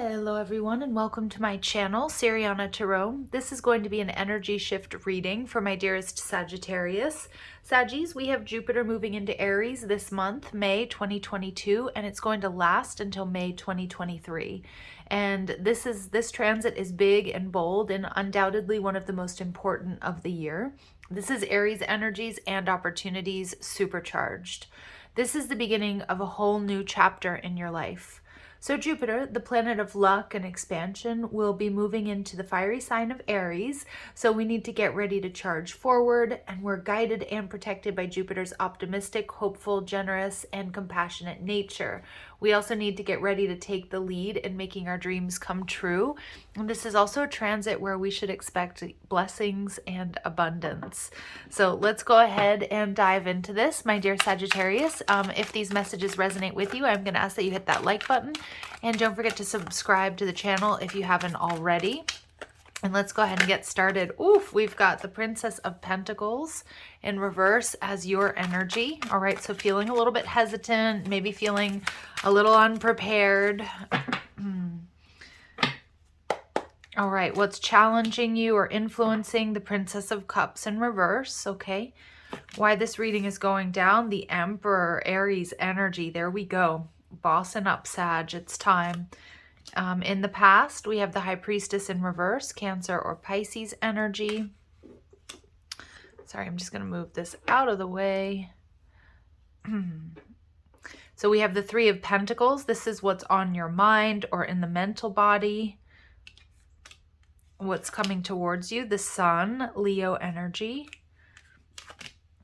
Hello everyone and welcome to my channel, Siriana Tarot. This is going to be an energy shift reading for my dearest Sagittarius. Saggies, we have Jupiter moving into Aries this month, May 2022, and it's going to last until May 2023. And this transit is big and bold and undoubtedly one of the most important of the year. This is Aries energies and opportunities supercharged. This is the beginning of a whole new chapter in your life. So Jupiter, the planet of luck and expansion, will be moving into the fiery sign of Aries. So we need to get ready to charge forward, and we're guided and protected by Jupiter's optimistic, hopeful, generous, and compassionate nature. We also need to get ready to take the lead in making our dreams come true. And this is also a transit where we should expect blessings and abundance. So let's go ahead and dive into this, my dear Sagittarius. If these messages resonate with you, I'm going to ask that you hit that like button. And don't forget to subscribe to the channel if you haven't already. And let's go ahead and get started. Oof, we've got the Princess of Pentacles in reverse as your energy. All right, so feeling a little bit hesitant, maybe feeling a little unprepared. All right, what's challenging you or influencing the Princess of Cups in reverse, okay? Why this reading is going down, the Emperor, Aries energy. There we go. Bossing up, Sag, it's time. In the past, we have the High Priestess in reverse, Cancer or Pisces energy. Sorry, I'm just going to move this out of the way. So we have the Three of Pentacles. This is what's on your mind or in the mental body. What's coming towards you, the Sun, Leo energy.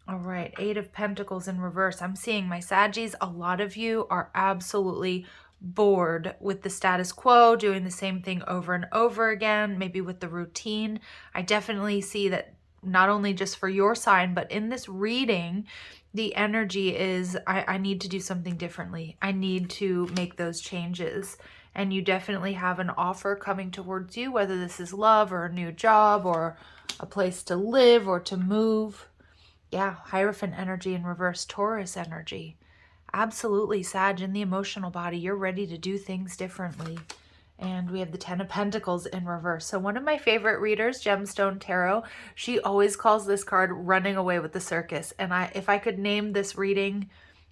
All right, Eight of Pentacles in reverse. I'm seeing my Saggies, a lot of you are absolutely bored with the status quo, doing the same thing over and over again, maybe with the routine. I definitely see that not only just for your sign, but in this reading, the energy is, I need to do something differently. I need to make those changes. And you definitely have an offer coming towards you, whether this is love or a new job or a place to live or to move. Yeah, Hierophant energy in reverse, Taurus energy. Absolutely, Sag, in the emotional body, you're ready to do things differently. And we have the Ten of Pentacles in reverse. So one of my favorite readers, Gemstone Tarot, she always calls this card running away with the circus. And if I could name this reading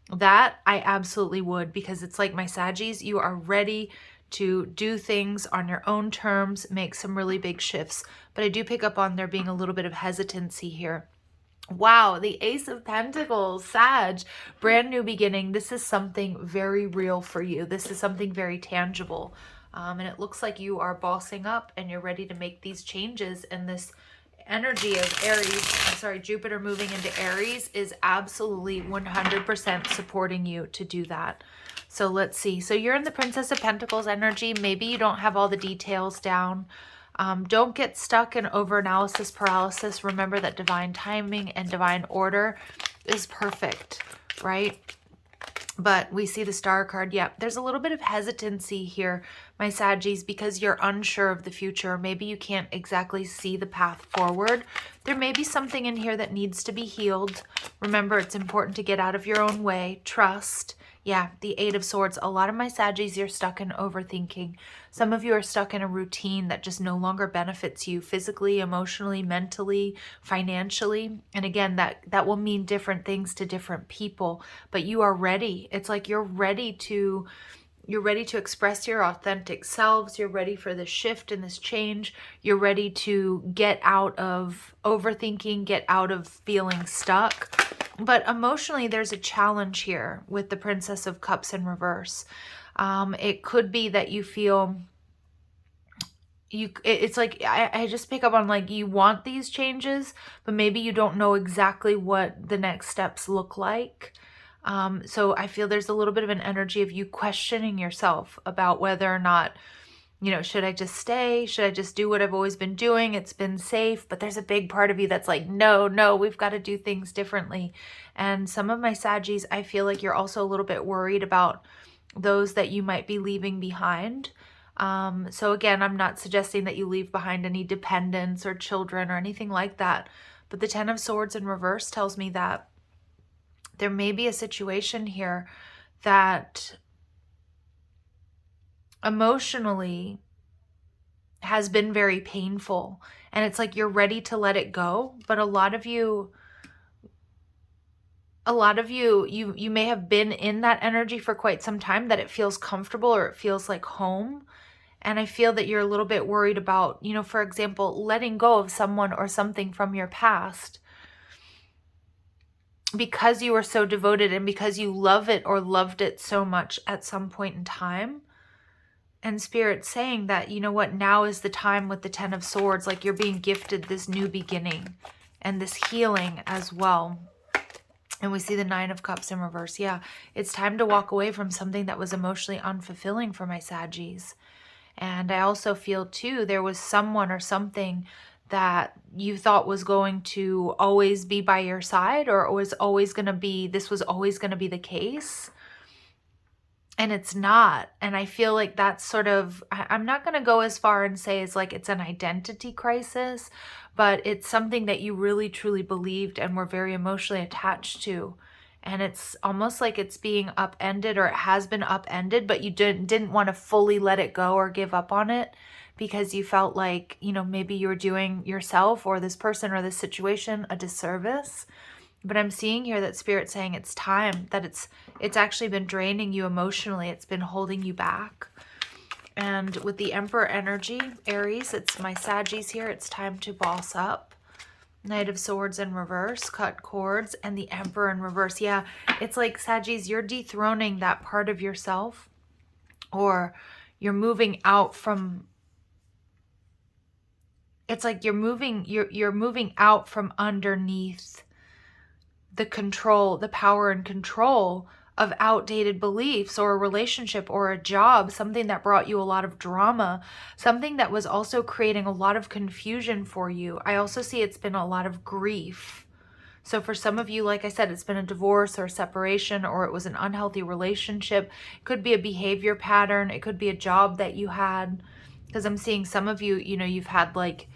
that, I absolutely would, because it's like my Saggies, you are ready to do things on your own terms, make some really big shifts. But I do pick up on there being a little bit of hesitancy here. Wow, the Ace of Pentacles, Sag, brand new beginning. This is something very real for you. This is something very tangible. And it looks like you are bossing up and you're ready to make these changes. And this energy of Jupiter moving into Aries is absolutely 100% supporting you to do that. So let's see. So you're in the Princess of Pentacles energy. Maybe you don't have all the details down. Don't get stuck in over-analysis paralysis. Remember that divine timing and divine order is perfect, right? But we see the Star card. Yep, there's a little bit of hesitancy here, my Saggies, because you're unsure of the future. Maybe you can't exactly see the path forward. There may be something in here that needs to be healed. Remember, it's important to get out of your own way. Trust. Yeah, the Eight of Swords. A lot of my Saggies, you're stuck in overthinking. Some of you are stuck in a routine that just no longer benefits you physically, emotionally, mentally, financially. And again, that will mean different things to different people, but you are ready. It's like you're ready to express your authentic selves. You're ready for this shift and this change. You're ready to get out of overthinking, get out of feeling stuck. But emotionally, there's a challenge here with the Princess of Cups in reverse. It could be that you feel it's like I just pick up on like you want these changes, but maybe you don't know exactly what the next steps look like. So I feel there's a little bit of an energy of you questioning yourself about whether or not, should I just stay? Should I just do what I've always been doing? It's been safe, but there's a big part of you that's like, no, we've got to do things differently. And some of my Saggies, I feel like you're also a little bit worried about those that you might be leaving behind. So again, I'm not suggesting that you leave behind any dependents or children or anything like that. But the Ten of Swords in reverse tells me that there may be a situation here that emotionally has been very painful. And it's like you're ready to let it go. But a lot of you you may have been in that energy for quite some time, that it feels comfortable or it feels like home. And I feel that you're a little bit worried about, for example, letting go of someone or something from your past because you were so devoted and because you love it or loved it so much at some point in time. And Spirit's saying that, you know what, now is the time with the Ten of Swords, like you're being gifted this new beginning and this healing as well. And we see the Nine of Cups in reverse. Yeah, it's time to walk away from something that was emotionally unfulfilling for my Saggies. And I also feel too, there was someone or something that you thought was going to always be by your side, or was always going to be, this was always going to be the case. And it's not. And I feel like that's sort of, I'm not going to go as far and say it's like it's an identity crisis, but it's something that you really truly believed and were very emotionally attached to. And it's almost like it's being upended, or it has been upended, but you didn't want to fully let it go or give up on it because you felt like, maybe you were doing yourself or this person or this situation a disservice. But I'm seeing here that Spirit's saying it's time, that it's actually been draining you emotionally. It's been holding you back. And with the Emperor energy, Aries, it's my Saggies here. It's time to boss up. Knight of Swords in reverse, cut cords, and the Emperor in reverse. Yeah, it's like, Saggies, you're dethroning that part of yourself, or you're moving out from, it's like you're moving out from underneath the control, the power and control of outdated beliefs or a relationship or a job, something that brought you a lot of drama, something that was also creating a lot of confusion for you. I also see it's been a lot of grief. So for some of you, like I said, it's been a divorce or a separation, or it was an unhealthy relationship. It could be a behavior pattern. It could be a job that you had, because I'm seeing some of you, you've had like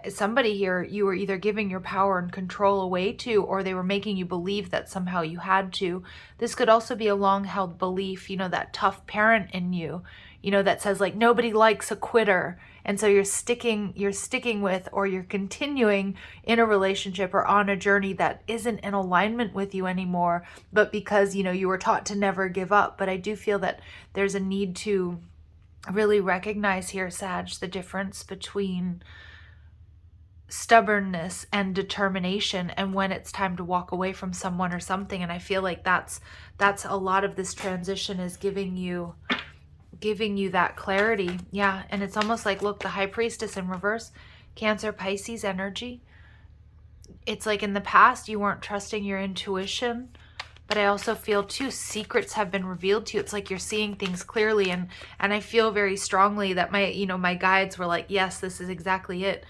somebody here you were either giving your power and control away to, or they were making you believe that somehow you had to. This could also be a long-held belief, that tough parent in you, that says like nobody likes a quitter. And so you're sticking with, or you're continuing in a relationship or on a journey that isn't in alignment with you anymore, but because, you were taught to never give up. But I do feel that there's a need to really recognize here, Sag, the difference between stubbornness and determination, and when it's time to walk away from someone or something. And I feel like that's a lot of this transition is giving you that clarity. Yeah, and it's almost like, look, the High Priestess in reverse, Cancer, Pisces energy. It's like in the past you weren't trusting your intuition, but I also feel too, secrets have been revealed to you. It's like you're seeing things clearly, and I feel very strongly that my guides were like, yes, this is exactly it.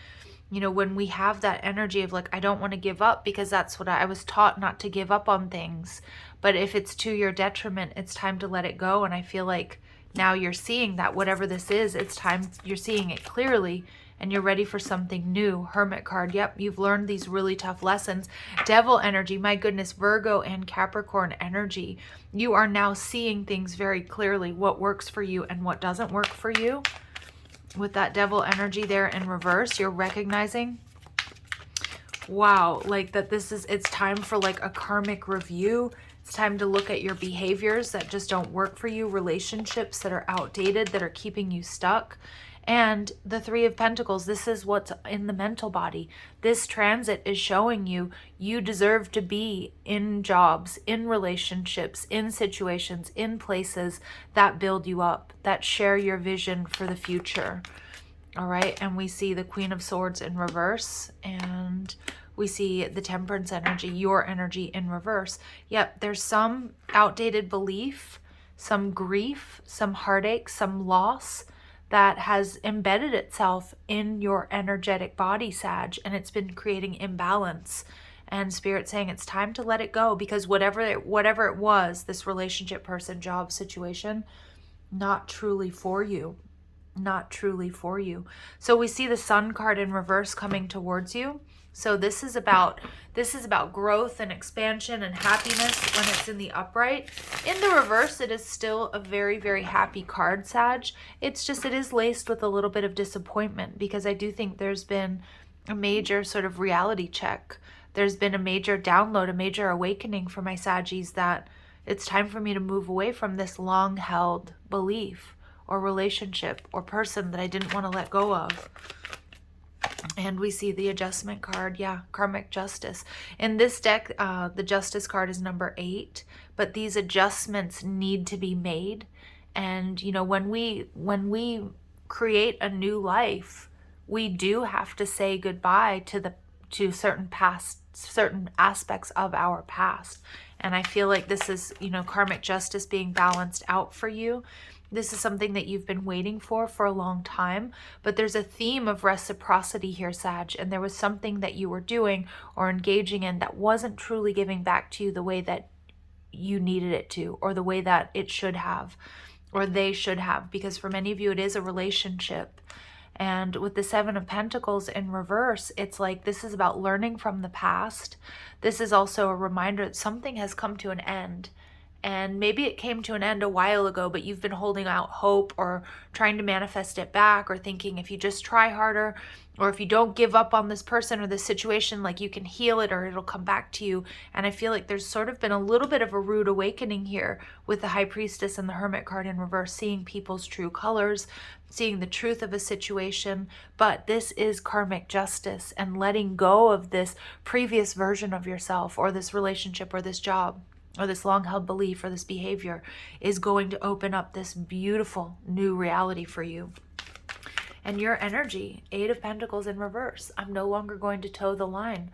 When we have that energy of like, I don't want to give up, because that's what I was taught, not to give up on things. But if it's to your detriment, it's time to let it go. And I feel like now you're seeing that whatever this is, it's time, you're seeing it clearly, and you're ready for something new. Hermit card. Yep, you've learned these really tough lessons. Devil energy. My goodness, Virgo and Capricorn energy. You are now seeing things very clearly, what works for you and what doesn't work for you. With that Devil energy there in reverse, you're recognizing, wow, like that it's time for like a karmic review. It's time to look at your behaviors that just don't work for you, relationships that are outdated, that are keeping you stuck. And the Three of Pentacles, this is what's in the mental body. This transit is showing you deserve to be in jobs, in relationships, in situations, in places that build you up, that share your vision for the future. All right, and we see the Queen of Swords in reverse, and we see the Temperance energy, your energy in reverse. Yep, there's some outdated belief, some grief, some heartache, some loss that has embedded itself in your energetic body, Sag, and it's been creating imbalance. And Spirit saying it's time to let it go, because whatever it was, this relationship, person, job, situation, not truly for you. not truly for you. So we see the Sun card in reverse coming towards you. So this is about growth and expansion and happiness when it's in the upright. In the reverse, it is still a very, very happy card, Sag. It's just, it is laced with a little bit of disappointment, because I do think there's been a major sort of reality check. There's been a major download, a major awakening for my Saggies, that it's time for me to move away from this long-held belief or relationship or person that I didn't want to let go of. And we see the adjustment card, yeah, karmic justice. In this deck, the justice card is number 8, but these adjustments need to be made. And, you know, when we create a new life, we do have to say goodbye to certain aspects of our past. And I feel like this is, you know, karmic justice being balanced out for you. This is something that you've been waiting for a long time, but there's a theme of reciprocity here, Sag, and there was something that you were doing or engaging in that wasn't truly giving back to you the way that you needed it to, or the way that it should have, or they should have, because for many of you, it is a relationship. And with the 7 of Pentacles in reverse, it's like this is about learning from the past. This is also a reminder that something has come to an end. And maybe it came to an end a while ago, but you've been holding out hope or trying to manifest it back, or thinking if you just try harder, or if you don't give up on this person or this situation, like you can heal it or it'll come back to you. And I feel like there's sort of been a little bit of a rude awakening here with the High Priestess and the Hermit card in reverse, seeing people's true colors, seeing the truth of a situation. But this is karmic justice, and letting go of this previous version of yourself, or this relationship, or this job, or this long-held belief, or this behavior is going to open up this beautiful new reality for you. And your energy, 8 of Pentacles in reverse. I'm no longer going to toe the line.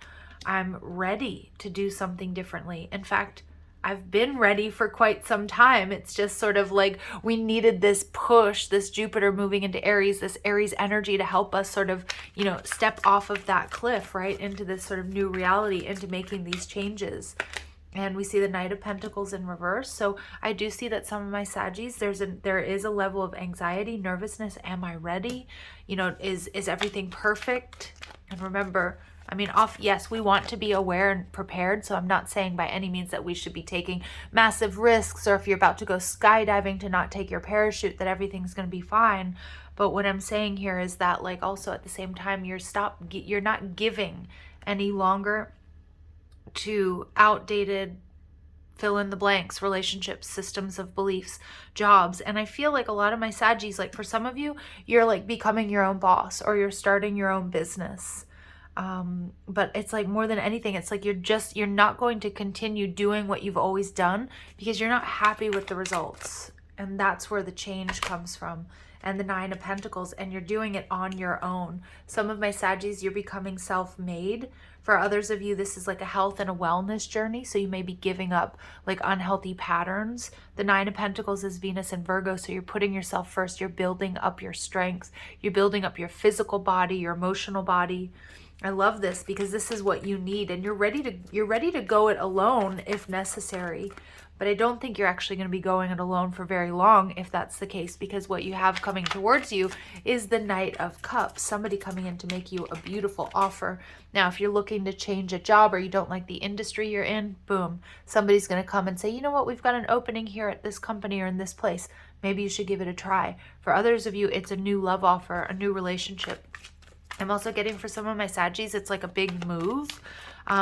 I'm ready to do something differently. In fact, I've been ready for quite some time. It's just sort of like we needed this push, this Jupiter moving into Aries, this Aries energy to help us sort of, you know, step off of that cliff, right, into this sort of new reality, into making these changes. And we see the Knight of Pentacles in reverse. So I do see that some of my Saggies, there is a level of anxiety, nervousness. Am I ready? You know, is everything perfect? And remember, I mean, yes, we want to be aware and prepared. So I'm not saying by any means that we should be taking massive risks, or if you're about to go skydiving to not take your parachute, that everything's going to be fine. But what I'm saying here is that, like, also at the same time, you're not giving any longer to outdated fill in the blanks, relationships, systems of beliefs, jobs. And I feel like a lot of my Saggies, like for some of you, you're like becoming your own boss, or you're starting your own business. But it's like more than anything, it's like you're not going to continue doing what you've always done because you're not happy with the results. And that's where the change comes from. And the 9 of Pentacles, and you're doing it on your own. Some of my Saggies, you're becoming self-made. For others of you, this is like a health and a wellness journey. So you may be giving up like unhealthy patterns. The 9 of Pentacles is Venus and Virgo. So you're putting yourself first. You're building up your strength. You're building up your physical body, your emotional body. I love this because this is what you need, and you're ready to go it alone if necessary. But I don't think you're actually going to be going it alone for very long if that's the case, because what you have coming towards you is the Knight of Cups, somebody coming in to make you a beautiful offer. Now, if you're looking to change a job or you don't like the industry you're in, boom, somebody's going to come and say, you know what, we've got an opening here at this company or in this place. Maybe you should give it a try. For others of you, it's a new love offer, a new relationship. I'm also getting for some of my Saggies, it's like a big move.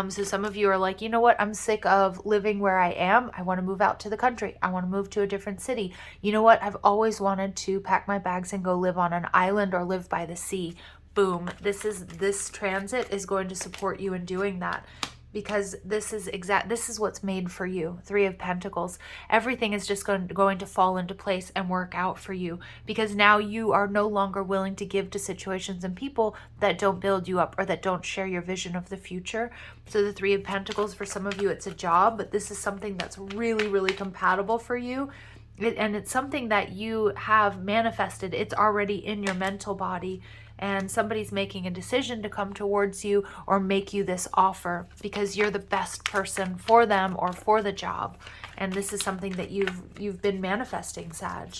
So some of you are like, you know what? I'm sick of living where I am. I want to move out to the country. I want to move to a different city. You know what? I've always wanted to pack my bags and go live on an island or live by the sea. Boom. This transit is going to support you in doing that, because this is what's made for you. 3 of Pentacles. Everything is just going to fall into place and work out for you, because now you are no longer willing to give to situations and people that don't build you up or that don't share your vision of the future. So the 3 of Pentacles, for some of you, it's a job, but this is something that's really, really compatible for you. And it's something that you have manifested. It's already in your mental body. And somebody's making a decision to come towards you or make you this offer because you're the best person for them or for the job. And this is something that you've been manifesting, Sag.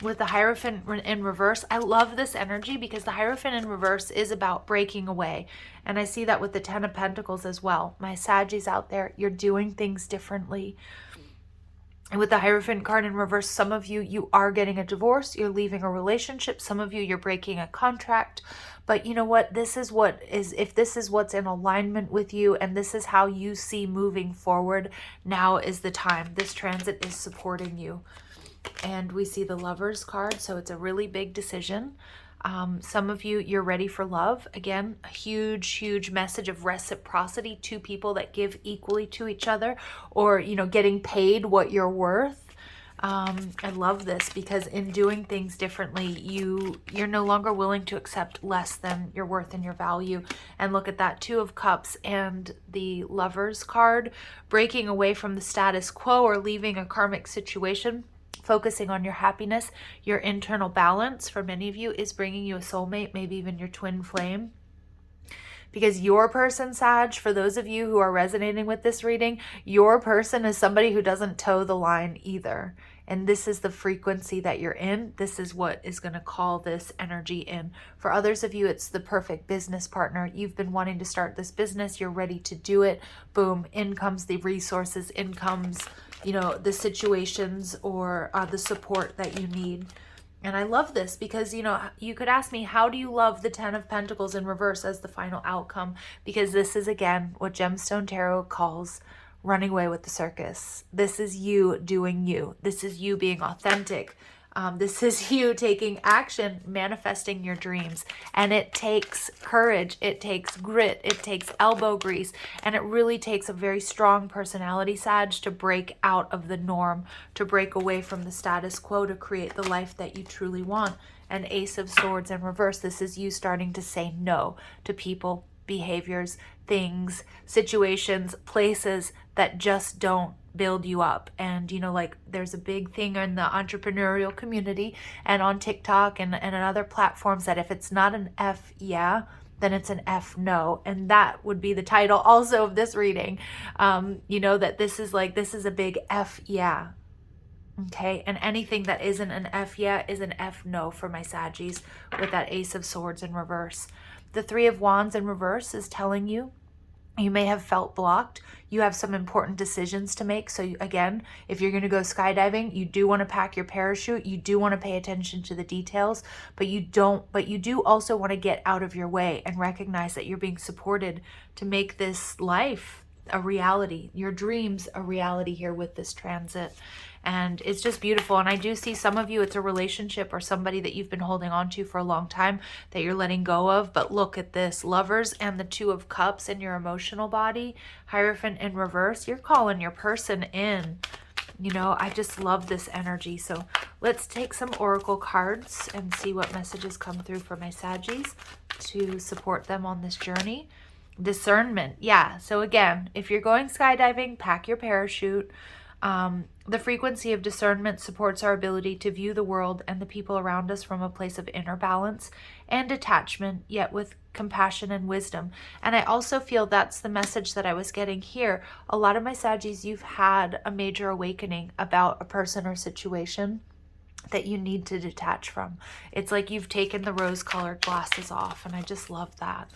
with the Hierophant in reverse, I love this energy because the Hierophant in reverse is about breaking away. And I see that with the Ten of Pentacles as well. My Saggies out there, you're doing things differently. And with the Hierophant card in reverse, some of you, you are getting a divorce, you're leaving a relationship. Some of you, you're breaking a contract. But you know what? This is what is, if this is what's in alignment with you and this is how you see moving forward, now is the time. This transit is supporting you. And we see the Lovers card, so it's a really big decision. Some of you, you're ready for love. Again, a huge message of reciprocity. Two people that give equally to each other, or, you know, getting paid what you're worth. I love this because in doing things differently, you're no longer willing to accept less than your worth and your value. And look at that, Two of Cups and the Lovers card, breaking away from the status quo or leaving a karmic situation. Focusing on your happiness, your internal balance, for many of you, is bringing you a soulmate, maybe even your twin flame. Because your person, Sag, for those of you who are resonating with this reading, your person is somebody who doesn't toe the line either. And this is the frequency that you're in. This is what is going to call this energy in. For others of you, it's the perfect business partner. You've been wanting to start this business. You're ready to do it. Boom. In comes the resources. In comes, you know, the situations or the support that you need. And I love this because, you know, you could ask me, how do you love the Ten of Pentacles in reverse as the final outcome? Because this is, again, what Gemstone Tarot calls running away with the circus. This is you doing you. This is you being authentic. This is you taking action, manifesting your dreams. And it takes courage. It takes grit. It takes elbow grease. And it really takes a very strong personality, Sag, to break out of the norm, to break away from the status quo, to create the life that you truly want. And Ace of Swords in reverse, this is you starting to say no to people, behaviors, things, situations, places that just don't build you up. And, you know, like there's a big thing in the entrepreneurial community and on TikTok and on other platforms that if it's not an F yeah, then it's an F no. And that would be the title also of this reading. You know, that this is a big F yeah. Okay, and anything that isn't an F yeah is an F no for my Saggies with that Ace of Swords in reverse. The Three of Wands in reverse is telling you you may have felt blocked. You have some important decisions to make. So again, if you're going to go skydiving, you do want to pack your parachute. You do want to pay attention to the details, but you do also want to get out of your way and recognize that you're being supported to make this life a reality, your dreams a reality here with this transit. And it's just beautiful. And I do see some of you, it's a relationship or somebody that you've been holding on to for a long time that you're letting go of. But look at this, Lovers and the Two of Cups in your emotional body, Hierophant in reverse. You're calling your person in. You know, I just love this energy. So let's take some oracle cards and see what messages come through for my Saggies to support them on this journey. Discernment. Yeah. So again, if you're going skydiving, pack your parachute. The frequency of discernment supports our ability to view the world and the people around us from a place of inner balance and detachment, yet with compassion and wisdom. And I also feel that's the message that I was getting here. A lot of my Saggies, you've had a major awakening about a person or situation that you need to detach from. It's like you've taken the rose-colored glasses off, and I just love that.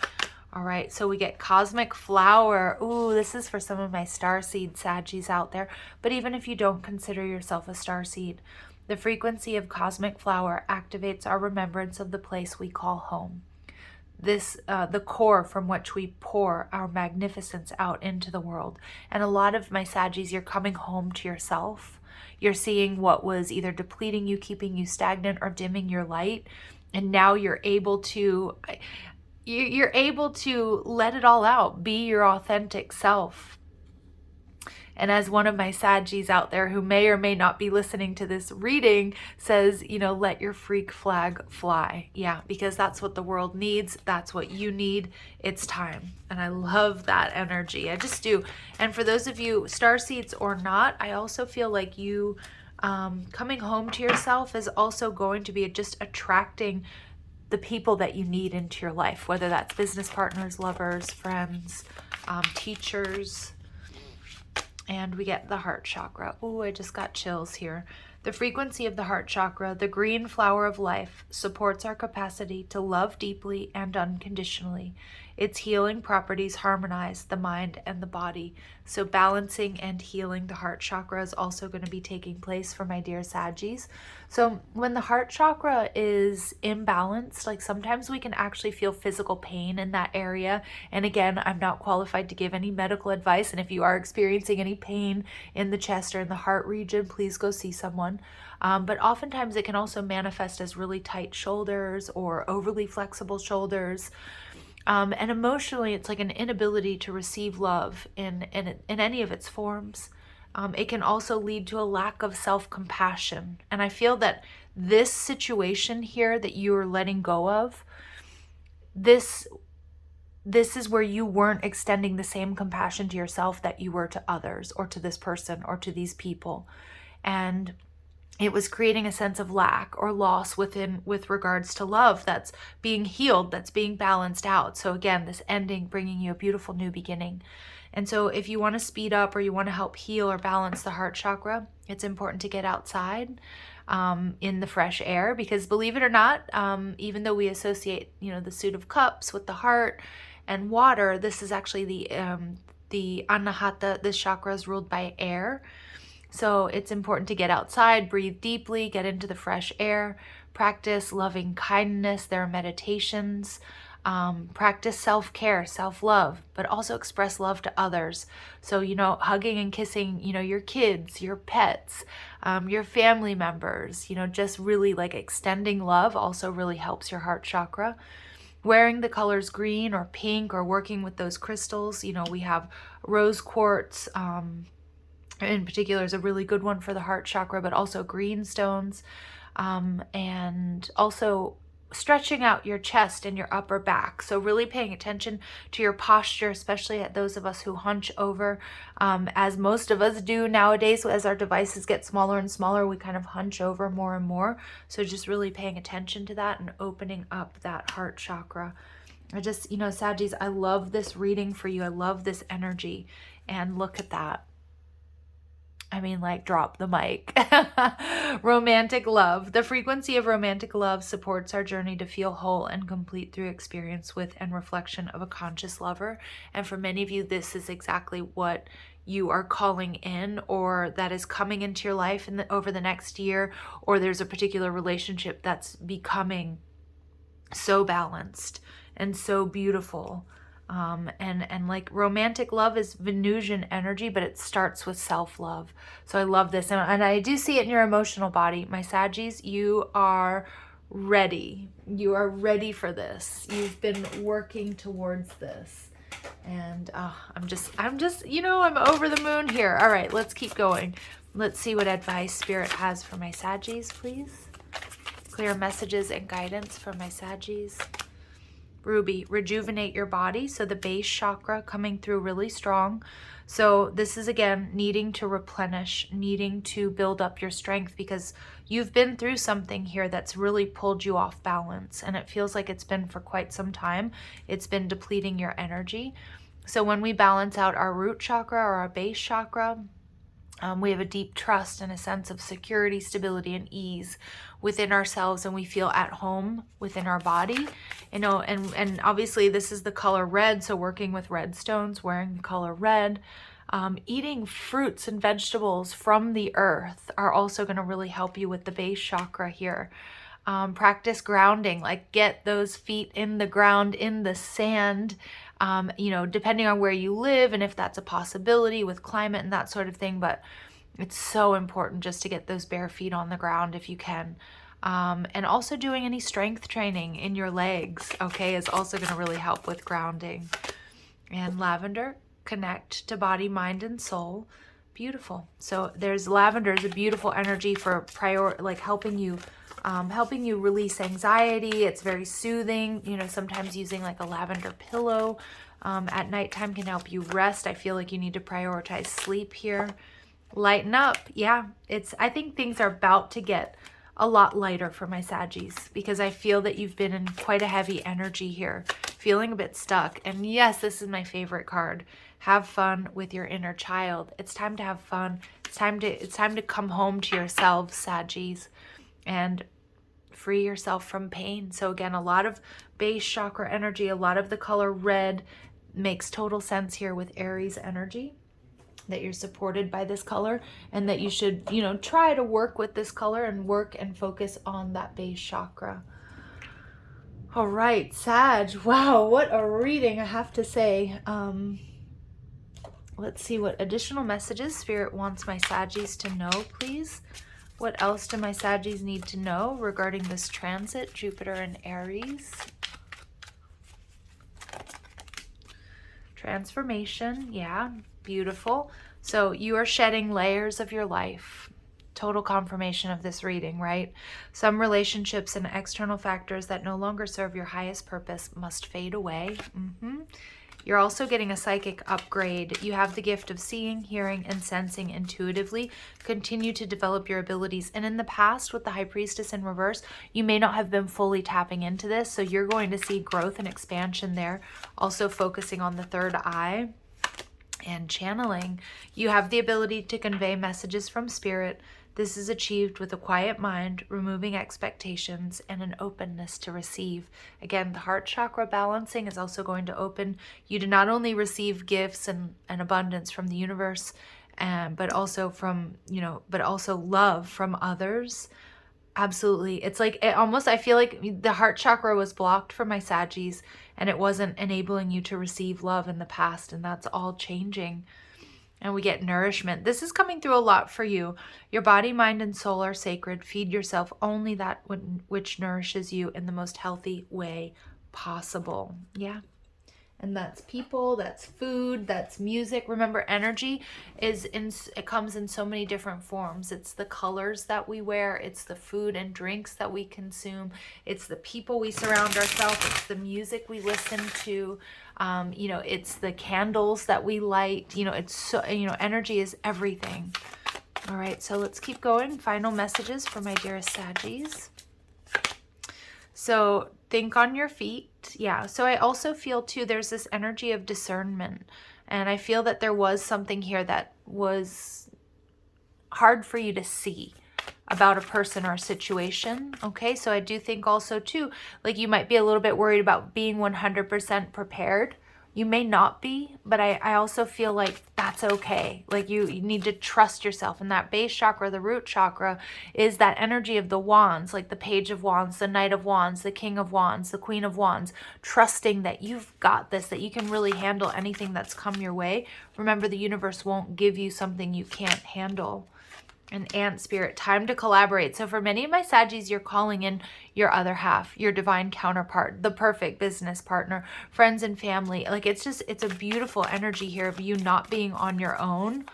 All right, so we get Cosmic Flower. Ooh, this is for some of my starseed Saggies out there. But even if you don't consider yourself a starseed, the frequency of Cosmic Flower activates our remembrance of the place we call home. This, the core from which we pour our magnificence out into the world. And a lot of my Saggies, you're coming home to yourself. You're seeing what was either depleting you, keeping you stagnant, or dimming your light. And now you're able to... You're able to let it all out, be your authentic self. And as one of my Saggies out there who may or may not be listening to this reading says, you know, let your freak flag fly. Yeah, because that's what the world needs. That's what you need. It's time. And I love that energy. I just do. And for those of you, starseeds or not, I also feel like you coming home to yourself is also going to be just attracting the people that you need into your life, whether that's business partners, lovers, friends, teachers. And we get the heart chakra. Oh, I just got chills here. The frequency of the heart chakra, the green flower of life, supports our capacity to love deeply and unconditionally. Its healing properties harmonize the mind and the body. So balancing and healing the heart chakra is also going to be taking place for my dear Saggies. So when the heart chakra is imbalanced, like sometimes we can actually feel physical pain in that area. And again, I'm not qualified to give any medical advice. And if you are experiencing any pain in the chest or in the heart region, please go see someone. But oftentimes it can also manifest as really tight shoulders or overly flexible shoulders. And emotionally, it's like an inability to receive love in any of its forms. It can also lead to a lack of self-compassion. And I feel that this situation here that you are letting go of, this is where you weren't extending the same compassion to yourself that you were to others or to this person or to these people. And it was creating a sense of lack or loss with regards to love that's being healed, that's being balanced out. So again, this ending bringing you a beautiful new beginning. And so if you want to speed up or you want to help heal or balance the heart chakra, it's important to get outside in the fresh air, because believe it or not, even though we associate, the Suit of Cups with the heart and water, this is actually the Anahata. This chakra is ruled by air. So it's important to get outside, breathe deeply, get into the fresh air, practice loving kindness. There are meditations, practice self-care, self-love, but also express love to others. So, hugging and kissing, your kids, your pets, your family members, just really like extending love also really helps your heart chakra. Wearing the colors green or pink or working with those crystals, we have rose quartz, in particular is a really good one for the heart chakra, but also green stones, and also stretching out your chest and your upper back. So really paying attention to your posture, especially at those of us who hunch over, as most of us do nowadays. As our devices get smaller and smaller, we kind of hunch over more and more. So just really paying attention to that and opening up that heart chakra. I just, Saggies, I love this reading for you. I love this energy. And look at that. I mean, like, drop the mic. Romantic love. The frequency of romantic love supports our journey to feel whole and complete through experience with and reflection of a conscious lover. And for many of you, this is exactly what you are calling in, or that is coming into your life over the next year, or there's a particular relationship that's becoming so balanced and so beautiful. And like romantic love is Venusian energy, but it starts with self-love. So I love this. And I do see it in your emotional body. My Saggies, you are ready. You are ready for this. You've been working towards this. And I'm just, I'm over the moon here. All right, let's keep going. Let's see what advice Spirit has for my Saggies, please. Clear messages and guidance for my Saggies. Ruby, rejuvenate your body. So the base chakra coming through really strong. So this is, again, needing to replenish, needing to build up your strength, because you've been through something here that's really pulled you off balance. And it feels like it's been for quite some time. It's been depleting your energy. So when we balance out our root chakra or our base chakra, we have a deep trust and a sense of security, stability, and ease within ourselves, and we feel at home within our body, and obviously this is the color red, so working with red stones, wearing the color red, eating fruits and vegetables from the earth are also going to really help you with the base chakra here. Practice grounding, like get those feet in the ground, in the sand, depending on where you live and if that's a possibility with climate and that sort of thing. But it's so important just to get those bare feet on the ground if you can. And also doing any strength training in your legs, okay, is also going to really help with grounding. And lavender, connect to body, mind, and soul. Beautiful. So there's lavender is a beautiful energy for helping you release anxiety. It's very soothing. Sometimes using like a lavender pillow at nighttime can help you rest. I feel like you need to prioritize sleep here. Lighten up. Yeah, I think things are about to get a lot lighter for my Saggies, because I feel that you've been in quite a heavy energy here, feeling a bit stuck. And yes, this is my favorite card. Have fun with your inner child. It's time to have fun. It's It's time to come home to yourselves, Saggies, and free yourself from pain. So again, a lot of base chakra energy, a lot of the color red makes total sense here with Aries energy, that you're supported by this color and that you should, you know, try to work with this color and work and focus on that base chakra. All right, Sag. Wow, what a reading, I have to say. Let's see what additional messages Spirit wants my Saggies to know, please. What else do my Saggies need to know regarding this transit, Jupiter and Aries? Transformation, yeah, beautiful. So you are shedding layers of your life. Total confirmation of this reading, right? Some relationships and external factors that no longer serve your highest purpose must fade away. You're also getting a psychic upgrade. You have the gift of seeing, hearing, and sensing intuitively. Continue to develop your abilities. And in the past, with the High Priestess in reverse, you may not have been fully tapping into this. So you're going to see growth and expansion there. Also focusing on the third eye and channeling. You have the ability to convey messages from Spirit. This is achieved with a quiet mind, removing expectations, and an openness to receive. Again, the heart chakra balancing is also going to open you to not only receive gifts and abundance from the universe, but also from, you know, but also love from others. Absolutely. It's like, it almost, I feel like the heart chakra was blocked for my Saggies and it wasn't enabling you to receive love in the past, and that's all changing. And we get nourishment. This is coming through a lot for you. Your body, mind, and soul are sacred. Feed yourself only that which nourishes you in the most healthy way possible. Yeah. And that's people, that's food, that's music. Remember, energy it comes in so many different forms. It's the colors that we wear, it's the food and drinks that we consume, it's the people we surround ourselves, it's the music we listen to, you know, it's the candles that we light. You know, it's so, you know, energy is everything. All right, so let's keep going. Final messages for my dearest Saggies. So think on your feet. Yeah. So I also feel too, there's this energy of discernment. And I feel that there was something here that was hard for you to see about a person or a situation. Okay. So I do think also too, like you might be a little bit worried about being 100% prepared. You may not be, but I also feel like that's okay. Like you need to trust yourself. And that base chakra, the root chakra, is that energy of the wands, like the Page of Wands, the Knight of Wands, the King of Wands, the Queen of Wands, trusting that you've got this, that you can really handle anything that's come your way. Remember, the universe won't give you something you can't handle. And Ant Spirit, time to collaborate. So for many of my Saggies, you're calling in your other half, your divine counterpart, the perfect business partner, friends and family. Like it's a beautiful energy here of you not being on your own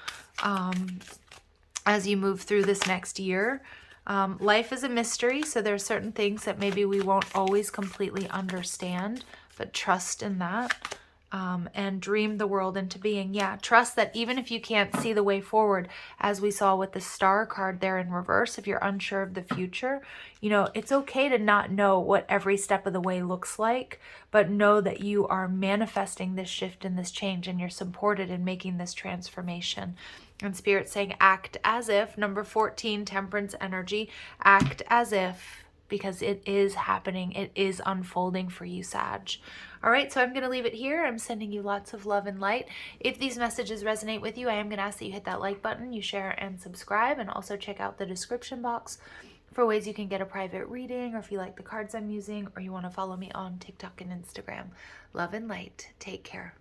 as you move through this next year. Life is a mystery, so there are certain things that maybe we won't always completely understand, but trust in that. And dream the world into being. Yeah, trust that even if you can't see the way forward, as we saw with the Star card there in reverse, if you're unsure of the future, you know, it's okay to not know what every step of the way looks like, but know that you are manifesting this shift and this change, and you're supported in making this transformation. And Spirit saying, act as if, number 14, Temperance energy, act as if, because it is happening. It is unfolding for you, Sag. All right, so I'm going to leave it here. I'm sending you lots of love and light. If these messages resonate with you, I am going to ask that you hit that like button, you share and subscribe, and also check out the description box for ways you can get a private reading, or if you like the cards I'm using, or you want to follow me on TikTok and Instagram. Love and light. Take care.